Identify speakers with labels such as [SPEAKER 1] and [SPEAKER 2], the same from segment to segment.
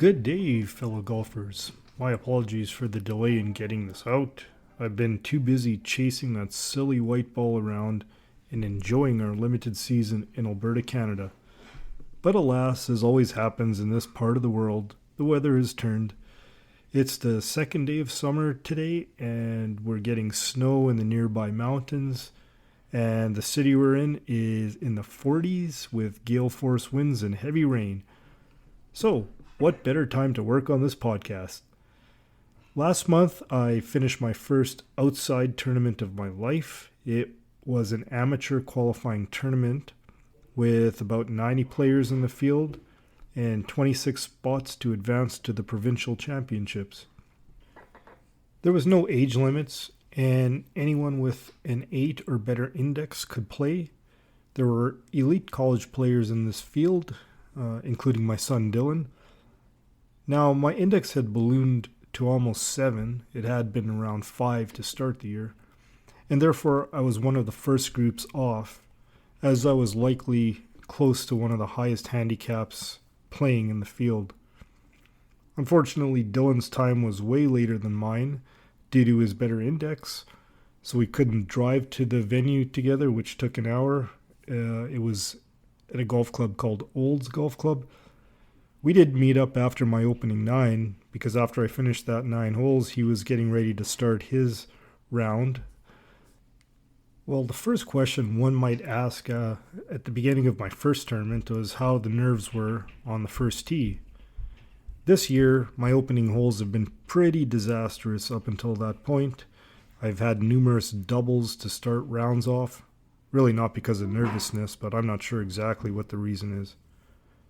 [SPEAKER 1] Good day, fellow golfers. My apologies for the delay in getting this out. I've been too busy chasing that silly white ball around and enjoying our limited season in Alberta, Canada. But alas, as always happens in this part of the world, the weather has turned. It's the second day of summer today, and we're getting snow in the nearby mountains. And the city we're in is in the 40s with gale force winds and heavy rain. So, what better time to work on this podcast? Last month, I finished my first outside tournament of my life. It was an amateur qualifying tournament with about 90 players in the field and 26 spots to advance to the provincial championships. There was no age limits, and anyone with an 8 or better index could play. There were elite college players in this field, including my son Dylan. Now, my index had ballooned to almost 7. It had been around 5 to start the year. And therefore, I was one of the first groups off, as I was likely close to one of the highest handicaps playing in the field. Unfortunately, Dylan's time was way later than mine due to his better index, so we couldn't drive to the venue together, which took an hour. It was at a golf club called Olds Golf Club. We did meet up after my opening 9, because after I finished that 9 holes, he was getting ready to start his round. Well, the first question one might ask at the beginning of my first tournament was how the nerves were on the first tee. This year, my opening holes have been pretty disastrous up until that point. I've had numerous doubles to start rounds off. Really not because of nervousness, but I'm not sure exactly what the reason is.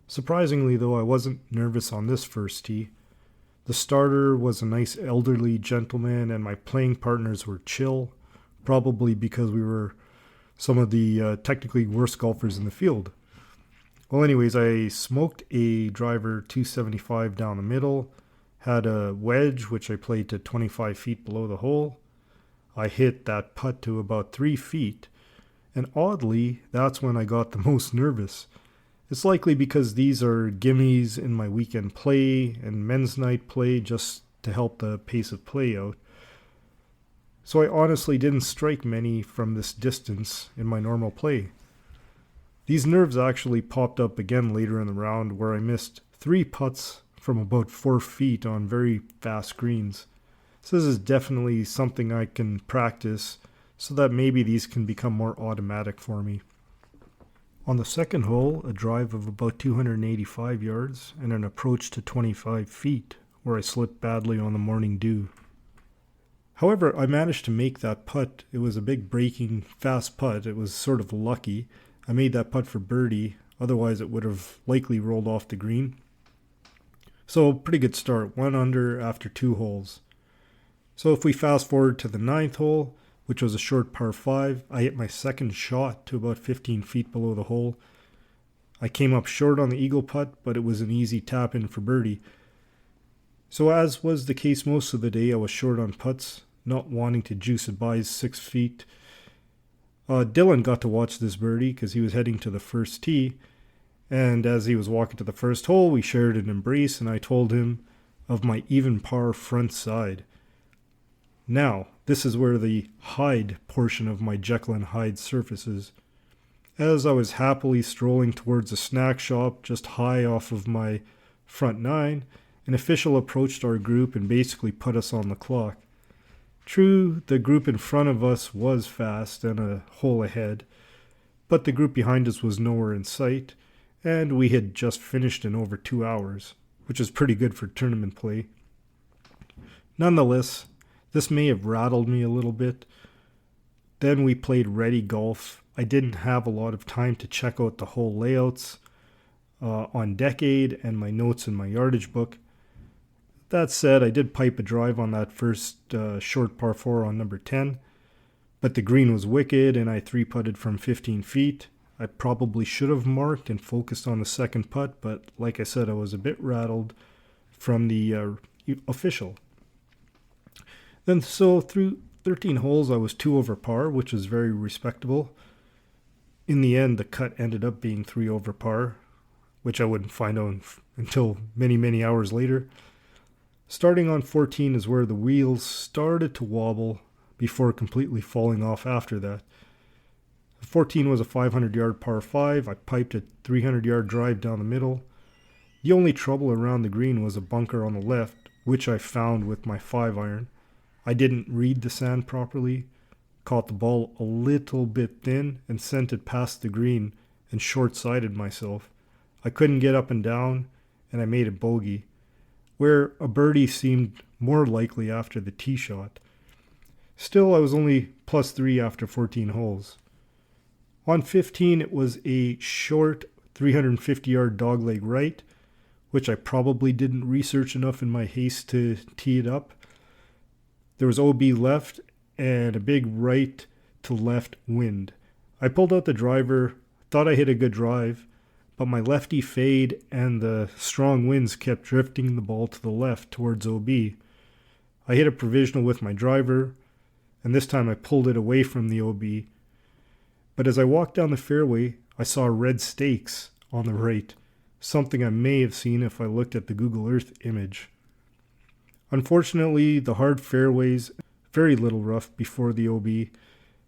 [SPEAKER 1] Surprisingly, though, I wasn't nervous on this first tee. The starter was a nice elderly gentleman, and my playing partners were chill, probably because we were some of the technically worst golfers in the field. Well, anyways, I smoked a driver 275 down the middle, had a wedge, which I played to 25 feet below the hole. I hit that putt to about 3 feet, and oddly, that's when I got the most nervous. It's likely because these are gimmies in my weekend play and men's night play just to help the pace of play out. So I honestly didn't strike many from this distance in my normal play. These nerves actually popped up again later in the round where I missed 3 putts from about 4 feet on very fast greens. So this is definitely something I can practice so that maybe these can become more automatic for me. On the second hole, a drive of about 285 yards and an approach to 25 feet, where I slipped badly on the morning dew. However, I managed to make that putt. It was a big breaking, fast putt. It was sort of lucky. I made that putt for birdie, otherwise it would have likely rolled off the green. So, pretty good start, 1 under after 2 holes. So if we fast forward to the 9th hole, which was a short par 5, I hit my second shot to about 15 feet below the hole. I came up short on the eagle putt, but it was an easy tap in for birdie. So as was the case most of the day, I was short on putts, not wanting to juice it by 6 feet. Dylan got to watch this birdie because he was heading to the first tee, and as he was walking to the first hole, we shared an embrace, and I told him of my even par front side. Now, this is where the Hyde portion of my Jekyll and Hyde surfaces. As I was happily strolling towards a snack shop just high off of my front 9, an official approached our group and basically put us on the clock. True, the group in front of us was fast and a hole ahead, but the group behind us was nowhere in sight, and we had just finished in over 2 hours, which is pretty good for tournament play. Nonetheless, this may have rattled me a little bit. Then we played ready golf. I didn't have a lot of time to check out the hole layouts on Decade and my notes in my yardage book. That said, I did pipe a drive on that first short par 4 on number 10, but the green was wicked and I 3-putted from 15 feet. I probably should have marked and focused on the second putt, but like I said, I was a bit rattled from the official. Then so through 13 holes, I was 2 over par, which was very respectable. In the end, the cut ended up being 3 over par, which I wouldn't find out until many, many hours later. Starting on 14 is where the wheels started to wobble before completely falling off after that. 14 was a 500-yard par 5. I piped a 300-yard drive down the middle. The only trouble around the green was a bunker on the left, which I found with my 5-iron. I didn't read the sand properly, caught the ball a little bit thin, and sent it past the green and short-sided myself. I couldn't get up and down, and I made a bogey, where a birdie seemed more likely after the tee shot. Still, I was only +3 after 14 holes. On 15, it was a short 350-yard dogleg right, which I probably didn't research enough in my haste to tee it up. There was OB left and a big right to left wind. I pulled out the driver, thought I hit a good drive, but my lefty fade and the strong winds kept drifting the ball to the left towards OB. I hit a provisional with my driver, and this time I pulled it away from the OB. But as I walked down the fairway, I saw red stakes on the right, something I may have seen if I looked at the Google Earth image. Unfortunately, the hard fairways, very little rough before the OB.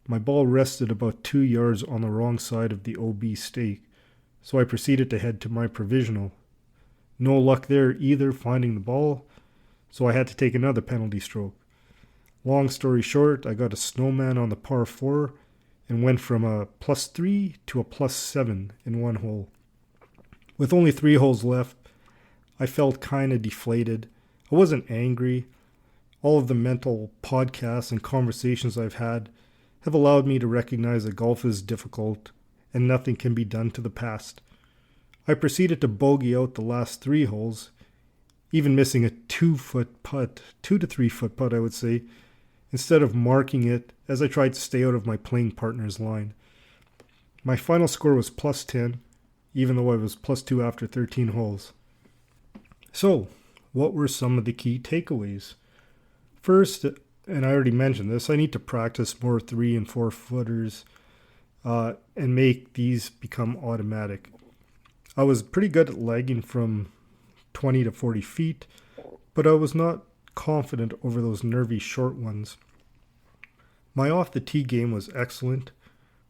[SPEAKER 1] My ball rested about 2 yards on the wrong side of the OB stake, so I proceeded to head to my provisional. No luck there either finding the ball, so I had to take another penalty stroke. Long story short, I got a snowman on the par 4 and went from a +3 to a +7 in one hole. With only 3 holes left, I felt kind of deflated. I wasn't angry. All of the mental podcasts and conversations I've had have allowed me to recognize that golf is difficult and nothing can be done to the past. I proceeded to bogey out the last 3 holes, even missing a 2-foot putt, 2 to 3 foot putt I would say, instead of marking it as I tried to stay out of my playing partner's line. My final score was +10, even though I was +2 after 13 holes. So, what were some of the key takeaways? First, and I already mentioned this, I need to practice more 3 and 4 footers and make these become automatic. I was pretty good at lagging from 20 to 40 feet, but I was not confident over those nervy short ones. My off the tee game was excellent,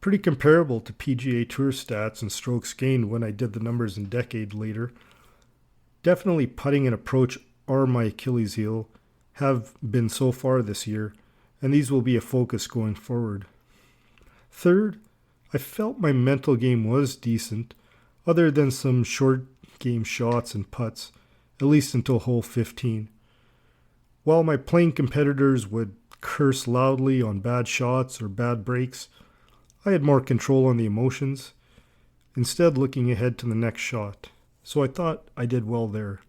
[SPEAKER 1] pretty comparable to PGA Tour stats and strokes gained when I did the numbers a decade later. Definitely putting and approach are my Achilles heel, have been so far this year, and these will be a focus going forward. Third, I felt my mental game was decent, other than some short game shots and putts, at least until hole 15. While my playing competitors would curse loudly on bad shots or bad breaks, I had more control on the emotions, instead looking ahead to the next shot, so I thought I did well there.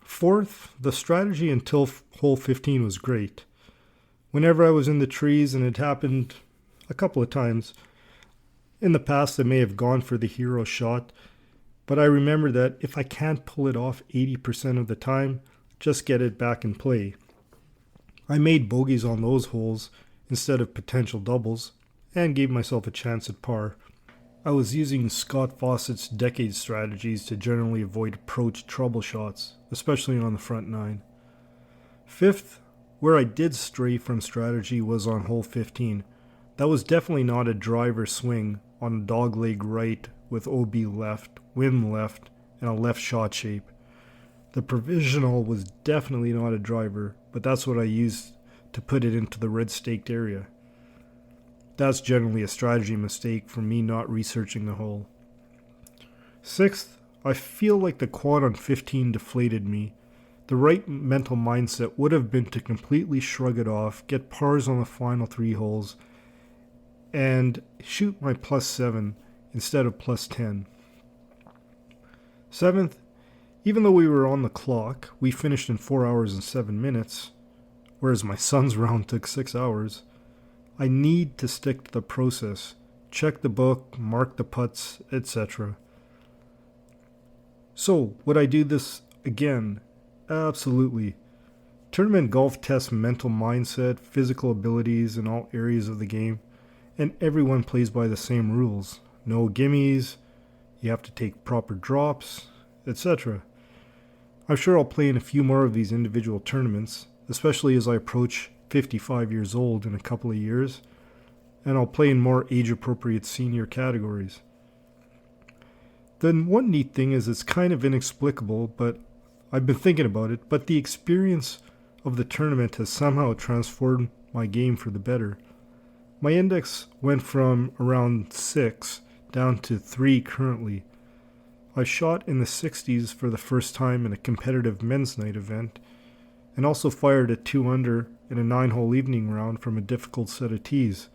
[SPEAKER 1] Fourth, the strategy until hole 15 was great. Whenever I was in the trees, and it happened a couple of times, in the past I may have gone for the hero shot, but I remember that if I can't pull it off 80% of the time, just get it back in play. I made bogeys on those holes instead of potential doubles and gave myself a chance at par. I was using Scott Fawcett's decade strategies to generally avoid approach trouble shots, especially on the front 9. Fifth, where I did stray from strategy was on hole 15. That was definitely not a driver swing on a dogleg right with OB left, wind left, and a left shot shape. The provisional was definitely not a driver, but that's what I used to put it into the red staked area. That's generally a strategy mistake for me not researching the hole. Sixth, I feel like the quad on 15 deflated me. The right mental mindset would have been to completely shrug it off, get pars on the final 3 holes, and shoot my +7 instead of +10. Seventh, even though we were on the clock, we finished in 4 hours and 7 minutes, whereas my son's round took 6 hours. I need to stick to the process, check the book, mark the putts, etc. So, would I do this again? Absolutely. Tournament golf tests mental mindset, physical abilities in all areas of the game, and everyone plays by the same rules. No gimmies, you have to take proper drops, etc. I'm sure I'll play in a few more of these individual tournaments, especially as I approach 55 years old in a couple of years, and I'll play in more age-appropriate senior categories. Then one neat thing is it's kind of inexplicable, but I've been thinking about it, but the experience of the tournament has somehow transformed my game for the better. My index went from around 6 down to 3 currently. I shot in the 60s for the first time in a competitive men's night event, and also fired a 2 under in a 9-hole evening round from a difficult set of tees.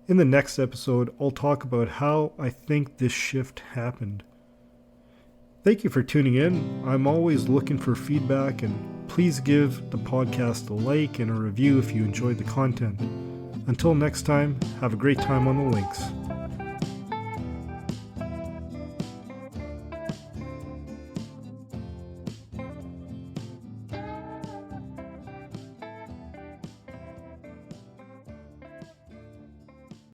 [SPEAKER 1] In the next episode, I'll talk about how I think this shift happened. Thank you for tuning in. I'm always looking for feedback, and please give the podcast a like and a review if you enjoyed the content. Until next time, have a great time on the links.